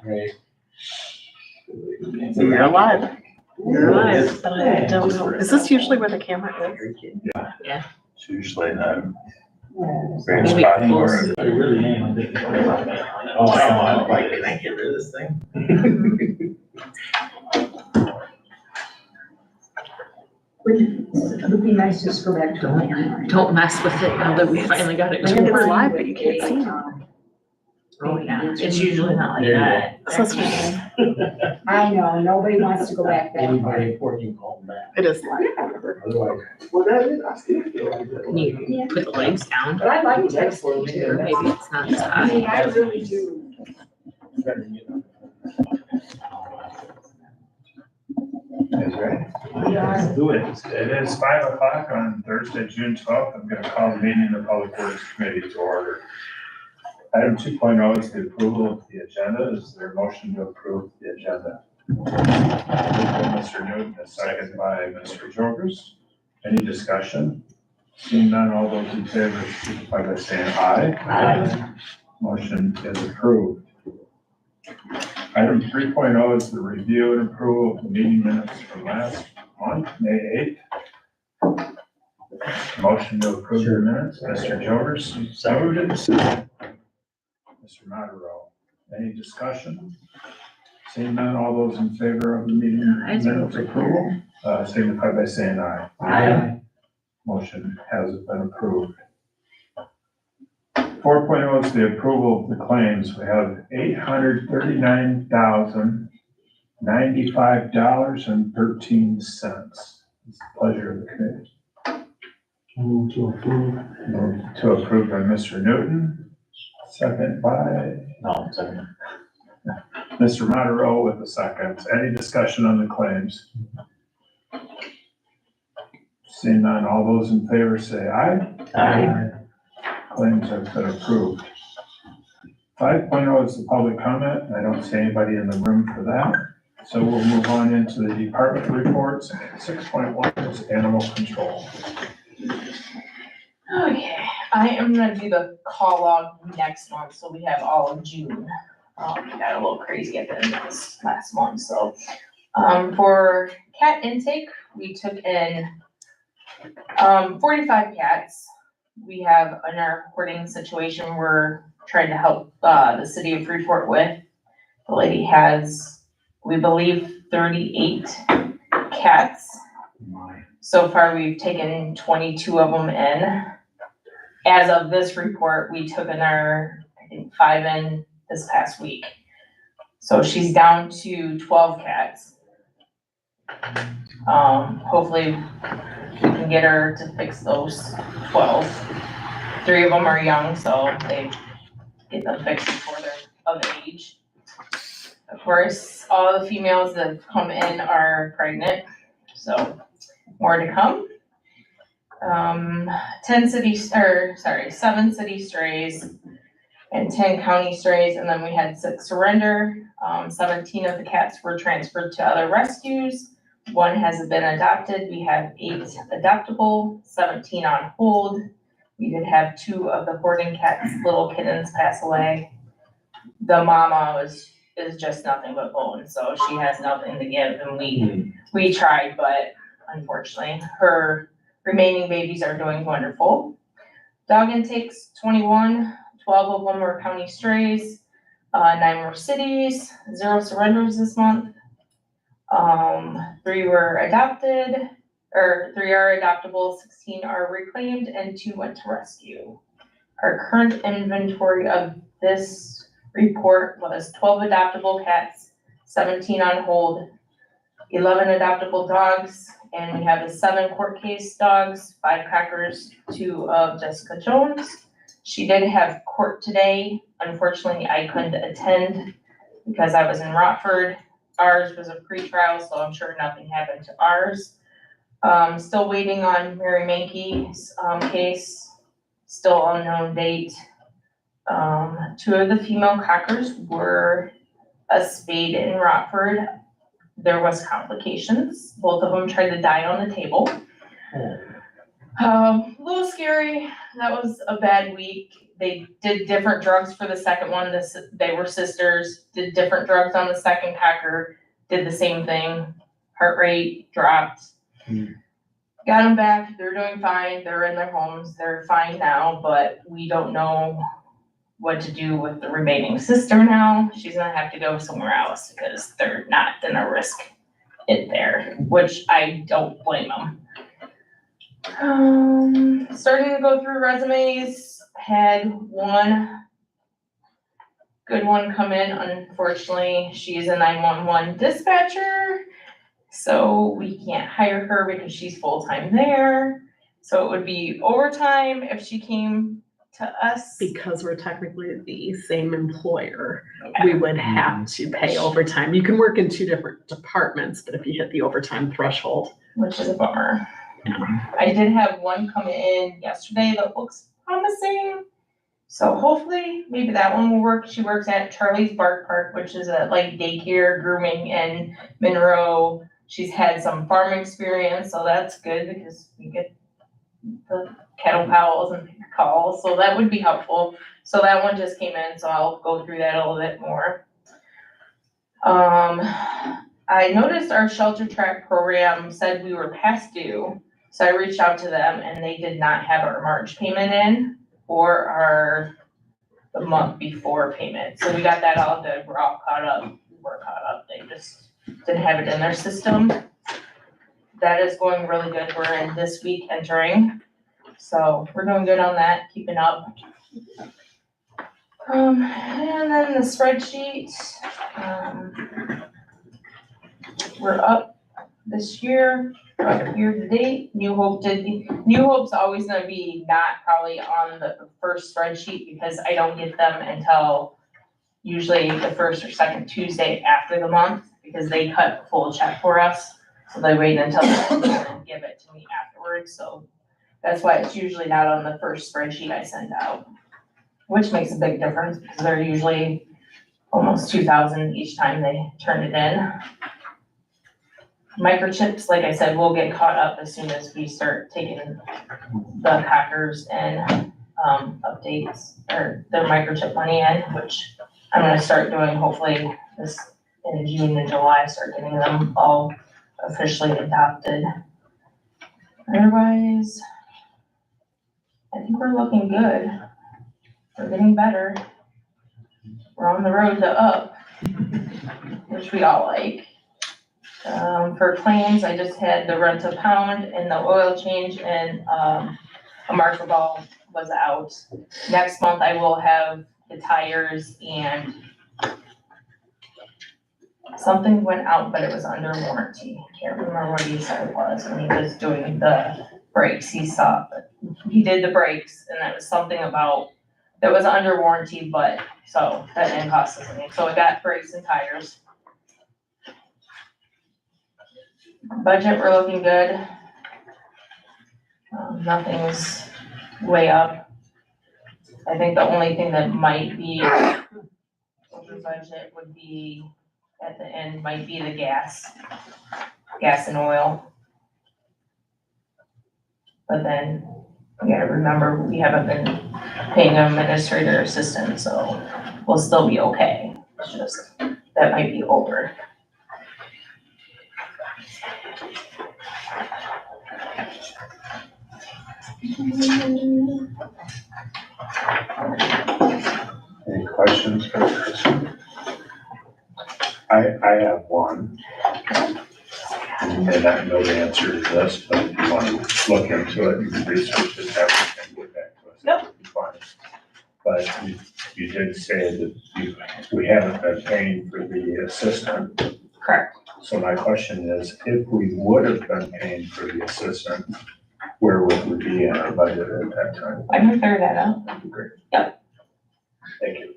Right. You're alive. You're alive. But I don't know. Is this usually where the camera is? Yeah. It's usually not. Maybe Spot close. for it. I really am. I'm thinking about that. Oh, I'm like, can I get rid of this thing? It would be nice just to go back to the landline. Don't mess with it now that we finally got it. It's live, but you can't see it. Oh, yeah. It's usually not like There you that. So that's fine. I know, nobody wants to go back that far. Anybody important, you call them back. It is live, however. Otherwise, well, that is, I still feel like that. Can you put the legs down? But I like text. Or maybe it's not as I hot. mean, I really do. Better get up. That's right. Yeah. Let's do it. It is 5 o'clock on Thursday, June 12th. I'm going to call the meeting of the Public Works Committee to order. Item 2.0 is the approval of the agenda. Is there a motion to approve the agenda? Moved by Mr. Newton, a second by Mr. Jokers. Any discussion? Seeing none, all those in favor, signify by saying aye. Aye. Motion is approved. Item 3.0 is the review and approval of the meeting minutes from last month, May 8th. Motion to approve the minutes, Mr. Jokers. Mr. Monroe. Any discussion? Seeing none, all those in favor of the meeting minutes approval, signify by saying aye. Aye. Motion has been approved. 4.0 is the approval of the claims. We have $839,095.13. It's the pleasure of the committee. Move to approve. Moved to approve by Mr. Newton, second by No, second. Mr. Monroe with the second. Any discussion on the claims? Seeing none, all those in favor say aye. Aye. Claims have been approved. 5.0 is the public comment. I don't see anybody in the room for that. So we'll move on into the department reports. 6.1 is animal control. Okay, I am gonna do the call log next month, so we have all of June. We got a little crazy at the end of this last month, so. For cat intake, we took in 45 cats. We have in our hoarding situation we're trying to help the city of Freeport with. The lady has, we believe, 38 cats. So far, we've taken 22 of them in. As of this report, we took in I think 5 in this past week. So she's down to 12 cats. Hopefully we can get her to fix those 12. 3 of them are young, so they get them fixed before they're of age. Of course, all the females that have come in are pregnant, so more to come. 7 city strays and 10 county strays, and then we had 6 surrender. 17 of the cats were transferred to other rescues. 1 has been adopted. We have 8 adoptable, 17 on hold. We did have 2 of the hoarding cats, little kittens, pass away. The mama is just nothing but bone, so she has nothing to give, and we tried, but unfortunately, her remaining babies are doing wonderful. Dog intakes, 21, 12 of them were county strays, 9 were cities, 0 surrenders this month. 3 were adopted, or 3 are adoptable, 16 are reclaimed, and 2 went to rescue. Our current inventory of this report was 12 adoptable cats, 17 on hold, 11 adoptable dogs, and we have 7 court case dogs, 5 crackers, 2 of Jessica Jones. She did have court today. Unfortunately, I couldn't attend because I was in Rockford. Ours was a pre-trial, so I'm sure nothing happened to ours. Still waiting on Mary Mankey's case, still unknown date. 2 of the female cockers were spayed in Rockford. There was complications. Both of them tried to die on the table. A little scary. That was a bad week. they did different drugs for the second one, they were sisters, did different drugs on the second cocker, did the same thing, heart rate dropped. Got them back, they're doing fine, they're in their homes, they're fine now, but we don't know what to do with the remaining sister now. She's gonna have to go somewhere else because they're not gonna risk it there, which I don't blame them. Starting to go through resumes, had one good one come in. Unfortunately, she's a 911 dispatcher, so we can't hire her because she's full-time there. So it would be overtime if she came to us. Because we're technically the same employer, we would have to pay overtime. You can work in two different departments, but if you hit the overtime threshold. Which is a bummer. Yeah. I did have one come in yesterday that looks promising. So hopefully, maybe that one will work. She works at Charlie's Bark Park, which is a like daycare grooming in Monroe. She's had some farm experience, so that's good because we get the cattle pals and calls, so that would be helpful. So that one just came in, so I'll go through that a little bit more. I noticed our shelter track program said we were past due, so I reached out to them and they did not have our March payment in or the month before payment. So we got that all good, we're all caught up, we're caught up, they just didn't have it in their system. That is going really good, we're in this week entering, so we're doing good on that, keeping up. And then the spreadsheet, we're up this year, we're up year to date. New Hope's always gonna be not probably on the first spreadsheet because I don't get them until usually the first or second Tuesday after the month because they cut full check for us. So they wait until and give it to me afterwards, so that's why it's usually not on the first spreadsheet I send out, which makes a big difference because they're usually almost 2,000 each time they turn it in. Microchips, like I said, will get caught up as soon as we start taking the cockers and updates or their microchip money in, which I'm gonna start doing hopefully this in June and July, start getting them all officially adopted. Otherwise, I think we're looking good. We're getting better. We're on the road to up, which we all like. For claims, I just had the rent a pound and the oil change and a marker ball was out. Next month I will have the tires and something went out, but it was under warranty. Can't remember what he said it was when he was doing the brakes. He did the brakes and that was something about, that was under warranty, but so that didn't cost us anything. So we got brakes and tires. Budget, we're looking good. Nothing's way up. I think the only thing that might be over budget would be, at the end, might be the gas and oil. But then, we gotta remember, we haven't been paying an administrator assistant, so we'll still be okay. It's just, that might be over. Any questions for Kristen? I have one. And I know the answer to this, but if you want to look into it and research it, everything, get back to us. Yep. That'd be fine. But you did say that we haven't been paying for the assistant. Correct. So my question is, if we would have been paying for the assistant, where would we be in our budget at that time? I can figure that out. That'd be great. Yep. Thank you.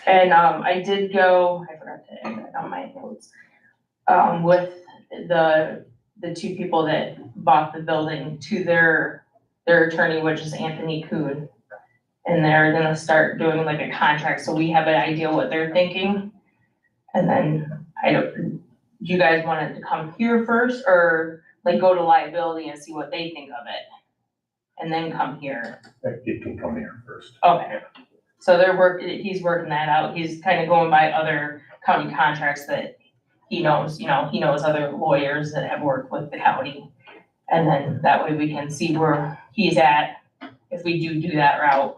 And, I did go, I forgot to add that on my notes, with the two people that bought the building to their attorney, which is Anthony Kuhn. And they're gonna start doing like a contract, so we have an idea what they're thinking. And then, do you guys want it to come here first, or like go to liability and see what they think of it? and then come here. It can come here first. Okay, so he's working that out, he's kind of going by other county contracts that he knows, he knows other lawyers that have worked with the county. And then that way we can see where he's at, if we do that route,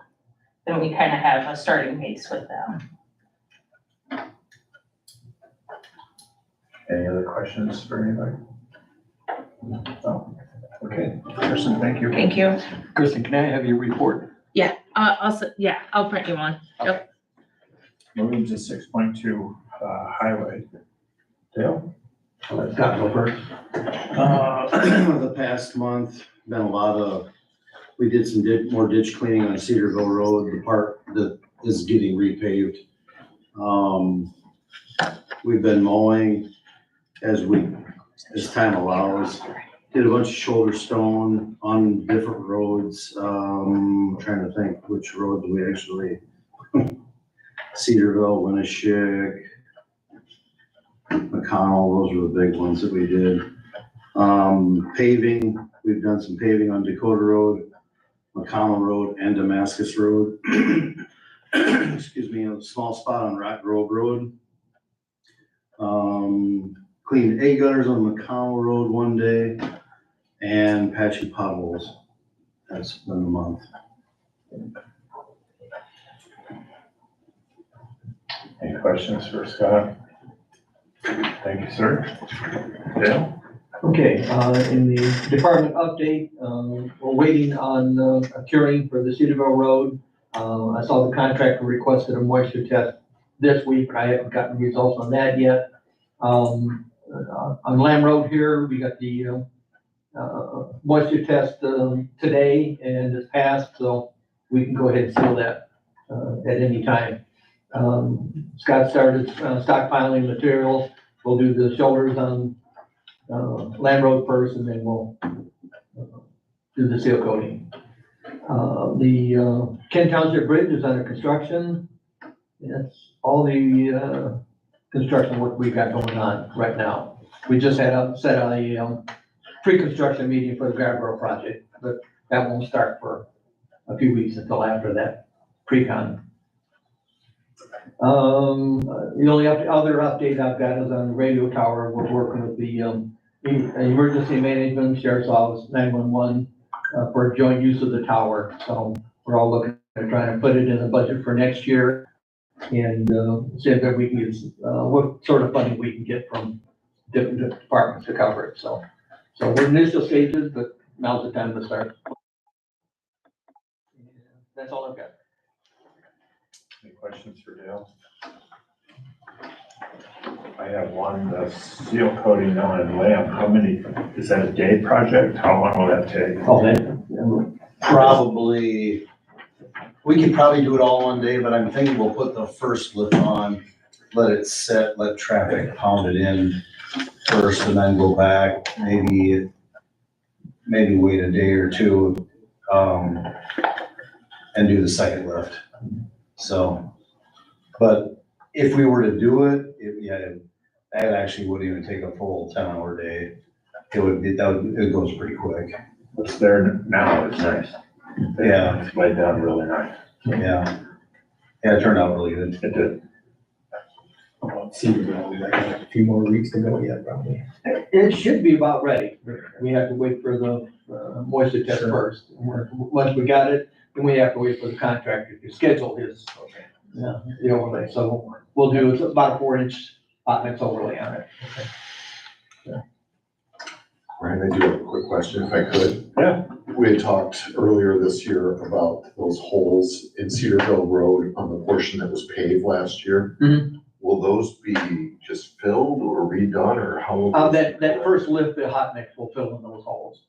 then we kind of have a starting base with them. Any other questions for anybody? No? Okay, Kristen, thank you. Thank you. Kristen, can I have your report? Yeah, I'll print you one. Yep. Moving to 6.2, highway. Dale? Let Scott go first. The past month, been a lot of, we did some more ditch cleaning on Cedarville Road, the part that is getting repaved. We've been mowing as time allows. Did a bunch of shoulder stone on different roads. Trying to think which roads we actually, Cedarville, Winneshiek, McConnell, those were the big ones that we did. Paving, we've done some paving on Dakota Road, McConnell Road, and Damascus Road. Excuse me, a small spot on Rock Grove Road. Cleaned 8 gutters on McConnell Road one day, and patchy potholes. That's been the month. Any questions for Scott? Thank you, sir. Dale? Okay, in the department update, we're waiting on a curing for the Cedarville Road. I saw the contractor requested a moisture test this week, but I haven't gotten results on that yet. On Lamb Road here, we got the moisture test today and it's passed, so we can go ahead and seal that at any time. Scott started stockpiling materials. We'll do the shoulders on Lamb Road first, and then we'll do the seal coating. The Kent Township Bridge is under construction. That's all the construction work we've got going on right now. We just set a pre-construction meeting for the guardrail project, but that won't start for a few weeks until after that pre-con. The only other update I've got is on the radio tower. We're working with the emergency management, sheriff's office, 911, for joint use of the tower. So we're all looking at trying to put it in the budget for next year and see if we can get what sort of funding we can get from different departments to cover it. So we're in initial stages, but now's the time to start. That's all I've got. Any questions for Dale? I have one, the seal coating on Lamb. How many, is that a day project? How long will that take? Probably, we could probably do it all one day, but I'm thinking we'll put the first lift on, let it set, let traffic pound it in first, and then go back, maybe wait a day or two, and do the second lift. So, but if we were to do it, that actually wouldn't even take a full 10-hour day. It goes pretty quick. What's there now is nice. Yeah. It's laid down really nice. Yeah, it turned out really good. It did. Cedarville, we got a few more weeks to go yet, probably. It should be about ready. We have to wait for the moisture test first. Once we got it, then we have to wait for the contractor to schedule his, the overlay. So we'll do, it's about a 4-inch hot mix overlay on it. Ryan, I do have a quick question if I could. Yeah. We had talked earlier this year about those holes in Cedarville Road on the portion that was paved last year. Mhm. Will those be just filled or redone, or how? will those That be done? first lift, the hot mix will fill in those holes.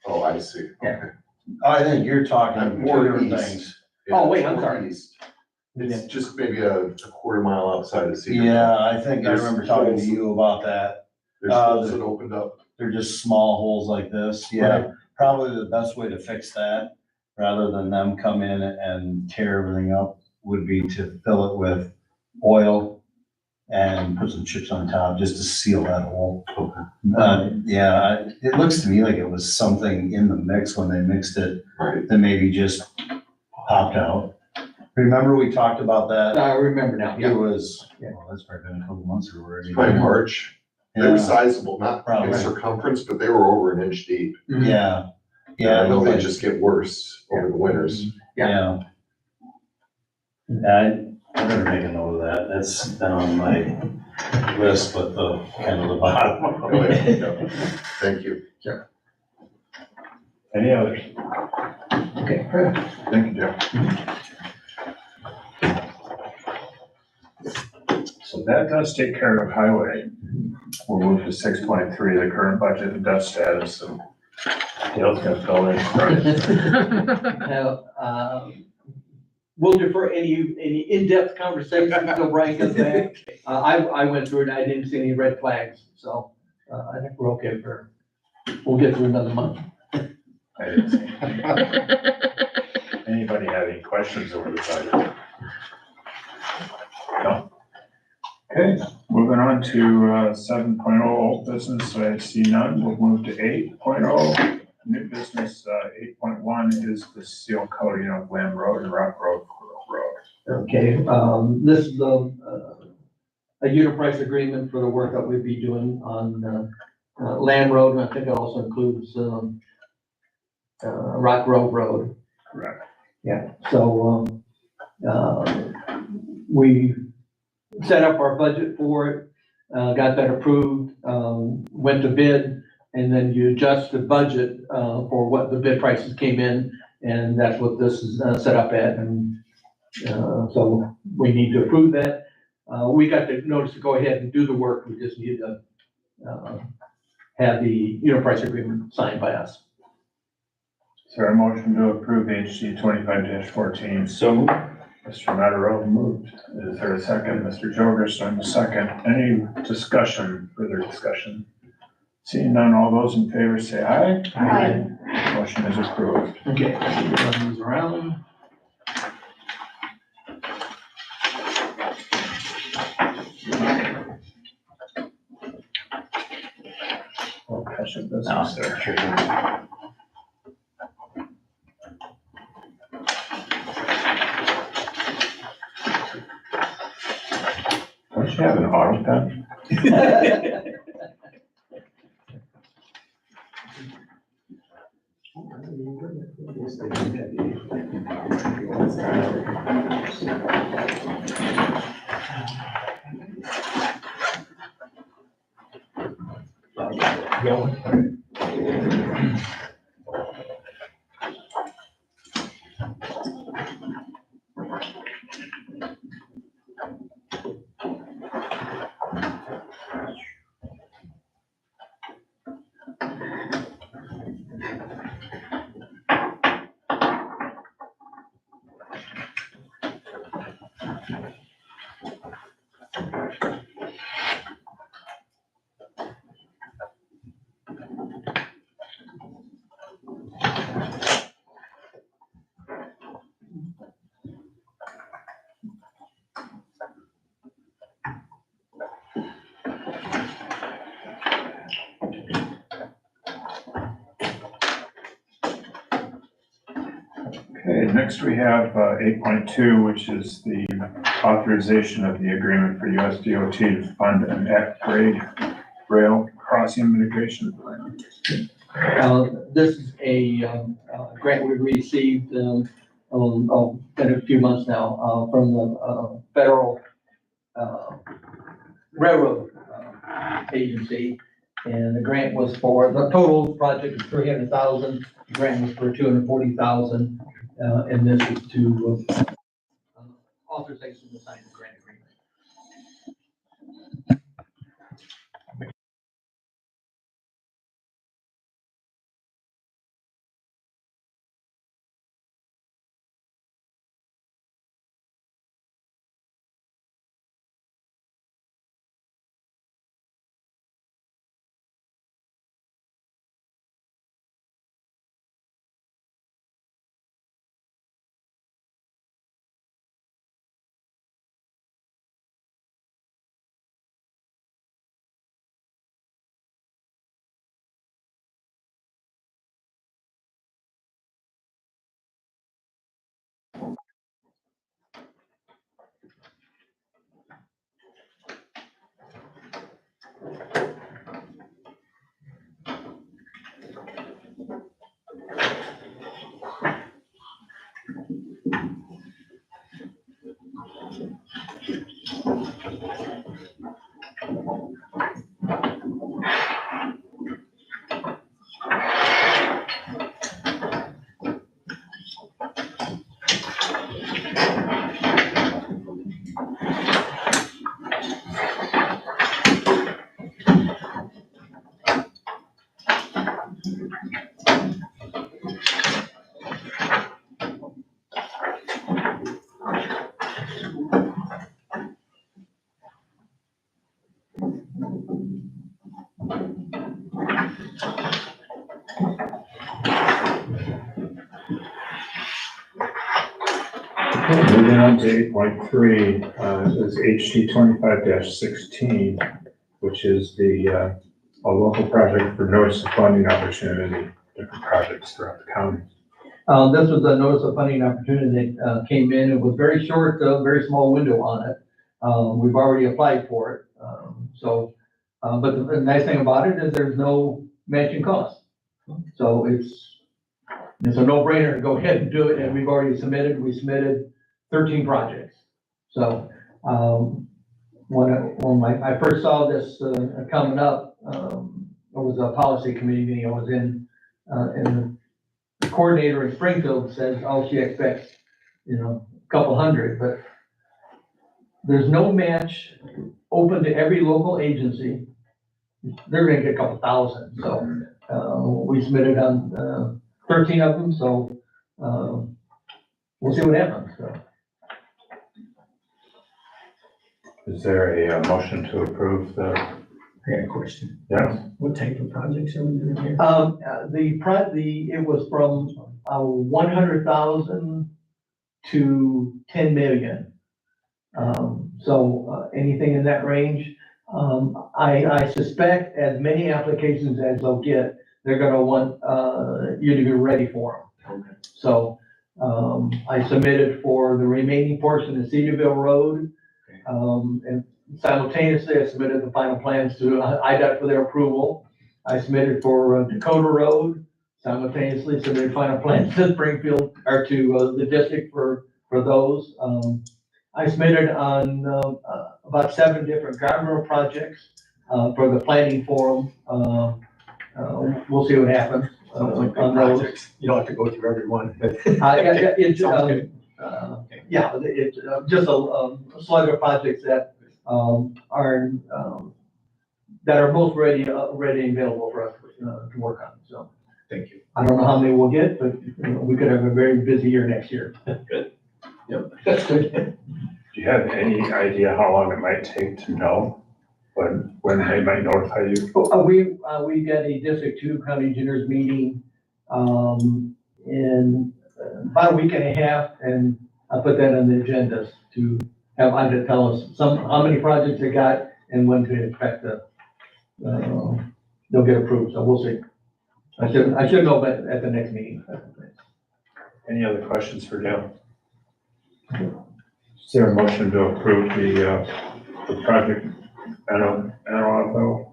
Oh, I see. Yeah. Okay. I think you're talking two More different east. things. Oh, wait, I'm More sorry. east. It's just maybe a quarter mile outside of Cedarville. Yeah, I think I remember talking to you about that. There's holes that opened up. They're just small holes like this. Yeah, probably the best way to fix that, rather than them come in and tear everything up, would be to fill it with oil and put some chips on top just to seal that hole. Okay. Yeah, it looks to me like it was something in the mix when they mixed it Right. that maybe just popped out. Remember we talked about that? I remember now, It yeah. was, well, that's probably been a couple months ago already. By March, they were Yeah, sizable, not Probably. in circumference, but they were over an inch deep. yeah, And yeah. I know they like- just get worse over the winters. Yeah. I better make a note of that. That's been on my list, but the, kind of the bottom. Oh, yeah. Thank you. Any others? Okay, Fred. Thank you, Jeff. So that does take care of highway. We'll move to 6.3, the current budget and debt status, and Dale's gonna fill in for us. Now, we'll defer any in-depth conversations until Brian comes back. I went through it, I didn't see any red flags, so, I think we're okay we'll get through another month. I didn't see anything. Anybody have any questions over the budget? No? Okay, moving on to 7.0 old business, I see none. We'll move to 8.0. New business, 8.1 is the seal coating of Lamb Road and Rock Road. Okay, this is a unit price agreement for the work that we'll be doing on Lamb Road, and I think it also includes Rock Road Road. Correct. Yeah, so we set up our budget for it, got that approved, went to bid, and then you adjust the budget for what the bid prices came in, and that's what this is set up at, and so we need to approve that. We got the notice to go ahead and do the work, we just need to have the unit price agreement signed by us. Is there a motion to approve HC 25-14? So Mr. Mattarella moved. Is there a second? Mr. Jogers on the second. Any discussion, further discussion? Seeing none, all those in favor say aye. Aye. Motion is approved. Okay, so we'll run these around. Oh, gosh, it doesn't, sir. Don't you have an auto pen? Okay, next we have 8.2, which is the authorization of the agreement for US DOT to fund an upgrade rail crossing mitigation plan. This is a grant we received, been a few months now, from the federal railroad agency. And the grant was for, the total project is 300,000, the grant was for 240,000. And this is to authorization to sign the grant agreement. Moving on to 8.3, is HT 25-16, which is a local project for notice of funding opportunity, different projects throughout the county. This was a notice of funding opportunity that came in. It was very short, very small window on it. We've already applied for it. But the nice thing about it is there's no matching cost. So it's a no-brainer to go ahead and do it, and we submitted 13 projects. So, when I first saw this, coming up, it was a policy committee meeting I was in, and the coordinator in Springfield says, oh, she expects, a couple hundred, but there's no match open to every local agency. They're gonna get a couple thousand, so, we submitted on, 13 of them, so, we'll see what happens, so. Is there a motion to approve the? I got a question. Yes. What type of projects are we doing here? It was from 100,000 to 10 million. Anything in that range. I suspect as many applications as they'll get, they're gonna want, you to be ready for them. Okay. So, I submitted for the remaining portion of Cedarville Road. And simultaneously, I submitted the final plans to IDOT for their approval. I submitted for Dakota Road, simultaneously submitted final plans to Springfield, or to the district for those. I submitted on about 7 different guardrail projects for the planning forum. We'll see what happens. Sounds like big on those. projects. You don't have to go through every one. It's, Sounds good. yeah, it's just a slug of projects that are most ready and available for us to work on, so. Thank you. I don't know how many we'll get, but we could have a very busy year next year. Good. Yep. That's good. Do you have any idea how long it might take to know when they might notify you? We got a District 2 County Engineers meeting in about a week and a half, and I put that on the agendas to have IDA tell us how many projects they got and when to expect they'll get approved, so we'll see. I should know at the next meeting. Any other questions for Dale? Is there a motion to approve the project? NOFO?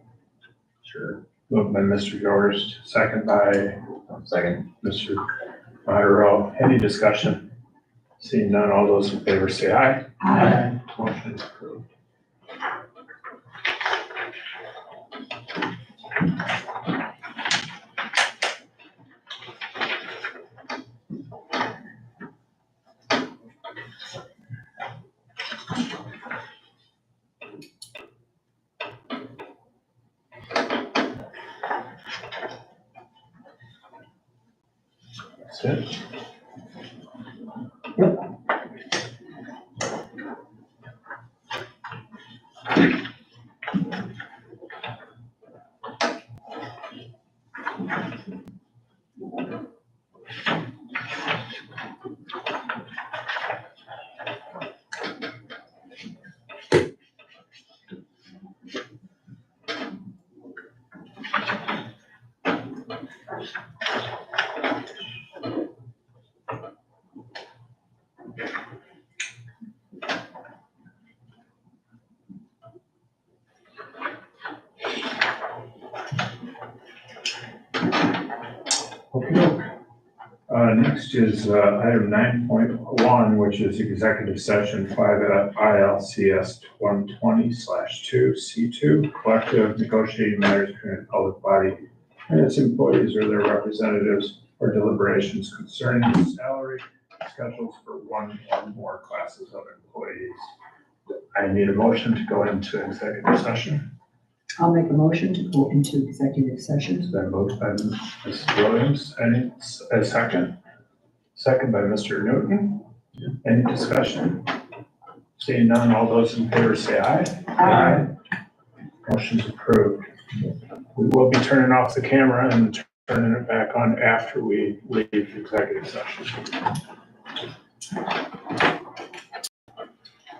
Sure. Moved by Mr. Yorst, second by Mr. Monroe. Any discussion? Seeing none, all those in favor say aye. Aye. Motion is approved. That's it. Next is item 9.1, which is executive session 5 ILCS 120/2 C2, collective negotiating matters between a public body and its employees or their representatives, or deliberations concerning the salary schedules for one or more classes of employees. I need a motion to go into executive session. I'll make a motion to go into executive session. It's been moved by Mrs. Williams. Any, a second? Second by Mr. Newton. Any discussion? Seeing none, all those in favor say aye. Aye. Motion's approved. We will be turning off the camera and turning it back on after we leave executive session.